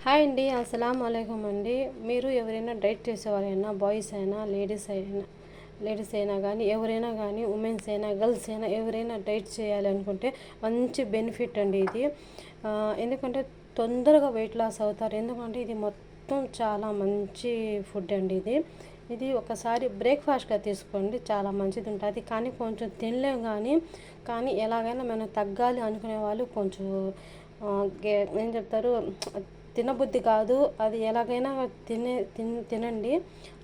Hi అండి, అస్సలం వాలేకుమ్ అండి. మీరు ఎవరైనా డైట్ చేసేవారైనా, బాయ్స్ అయినా లేడీస్ అయినా కానీ, ఎవరైనా కానీ, ఉమెన్స్ అయినా, గర్ల్స్ అయినా, ఎవరైనా డైట్ చేయాలి అనుకుంటే మంచి బెనిఫిట్ అండి ఇది. ఎందుకంటే తొందరగా వెయిట్ లాస్ అవుతారు. ఎందుకంటే ఇది మొత్తం చాలా మంచి ఫుడ్ అండి. ఇది ఒకసారి బ్రేక్ఫాస్ట్గా తీసుకోండి, చాలా మంచిది ఉంటుంది. కానీ కొంచెం తినలేం, కానీ ఎలాగైనా మనం తగ్గాలి అనుకునే వాళ్ళు కొంచెం ఏం చెప్తారు, తినబుద్ధి కాదు, అది ఎలాగైనా తినండి.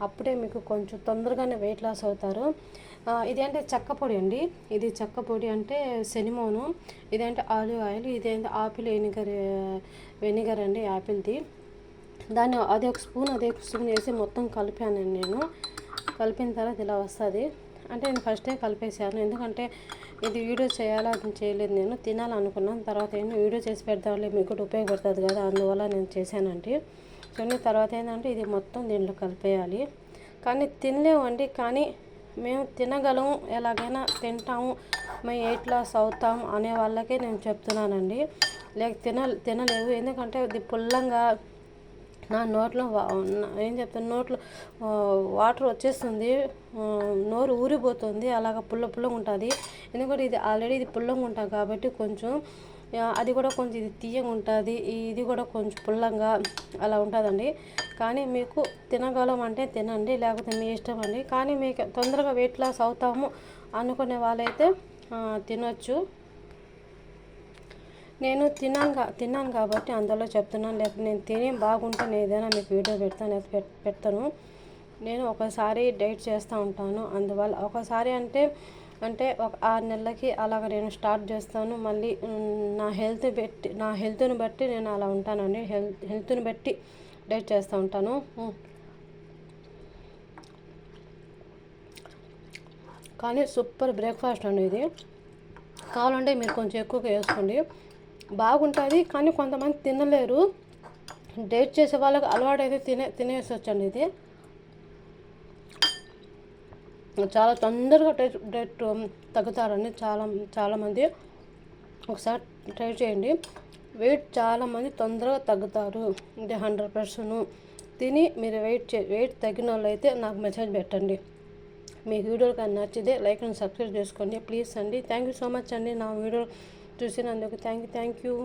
అప్పుడే మీకు కొంచెం తొందరగానే వెయిట్ లాస్ అవుతారు. ఇదేంటే చెక్క పొడి అండి. ఇది చెక్క పొడి అంటే సెనిమోను, ఇదేంటే ఆలివ్ ఆయిల్, ఇదేంటే ఆపిల్ వెనిగర్ అండి, యాపిల్ది. దాన్ని అది ఒక స్పూన్ వేసి మొత్తం కలిపానండి నేను. కలిపిన తర్వాత ఇలా వస్తుంది. అంటే నేను ఫస్టే కలిపేసాను, ఎందుకంటే ఇది వీడియో చేయాలని చేయలేదు, నేను తినాలనుకున్నాను. తర్వాత ఏంటో వీడియో చేసి పెడతాంలే, మీకు కూడా ఉపయోగపడుతుంది కదా, అందువల్ల నేను చేశానండి. కానీ తర్వాత ఏంటంటే ఇది మొత్తం దీంట్లో కలిపేయాలి. కానీ తినలేమండి, కానీ మేము తినగలము, ఎలాగైనా తింటాము, మేము వెయిట్ లాస్ అవుతాం అనే వాళ్ళకే నేను చెప్తున్నానండి. లేక తినలేవు, ఎందుకంటే ఇది పుల్లంగా నా నోట్లో ఏం చెప్తాను, నోట్లో వాటర్ వచ్చేస్తుంది, నోరు ఊరిపోతుంది, అలాగ పుల్లగా ఉంటుంది. ఎందుకంటే ఇది ఆల్రెడీ పుల్లగా ఉంటుంది కాబట్టి కొంచెం అది కూడా కొంచెం ఇది తీయగా ఉంటుంది, ఇది కూడా కొంచెం పుల్లంగా అలా ఉంటుందండి. కానీ మీకు తినగలం అంటే తినండి, లేకపోతే మీ ఇష్టం అండి. కానీ మీకు తొందరగా వెయిట్ లాస్ అవుతాము అనుకునే వాళ్ళైతే తినొచ్చు. నేను తిన్నాను కాబట్టి అందులో చెప్తున్నాను, లేకపోతే నేను తిని బాగుంటే నేను ఏదైనా మీకు వీడియో పెడతాను. నేను ఒకసారి డైట్ చేస్తూ ఉంటాను, అందువల్ల ఒకసారి అంటే ఒక 6 నెలలకి అలాగ నేను స్టార్ట్ చేస్తాను. మళ్ళీ నా హెల్త్ని బట్టి నేను అలా ఉంటానండి. హెల్త్ని బట్టి డైట్ చేస్తూ ఉంటాను. కానీ సూపర్ బ్రేక్ఫాస్ట్ అండి ఇది. కావాలంటే మీరు కొంచెం ఎక్కువగా వేసుకోండి, బాగుంటుంది. కానీ కొంతమంది తినలేరు, డైట్ చేసే వాళ్ళకి అలవాటైతే తినేసొచ్చండి. ఇది చాలా తొందరగా డైట్ తగ్గుతారండి చాలామంది. ఒకసారి ట్రై చేయండి, వెయిట్ చాలామంది తొందరగా తగ్గుతారు. ఇది 100%. తిని మీరు వెయిట్ తగ్గిన వాళ్ళు అయితే నాకు మెసేజ్ పెట్టండి. మీ వీడియో కానీ నచ్చితే లైక్ అండ్ సబ్స్క్రైబ్ చేసుకోండి ప్లీజ్ అండి. థ్యాంక్ యూ సో మచ్ అండి, నా వీడియో చూసినందుకు థ్యాంక్ యూ.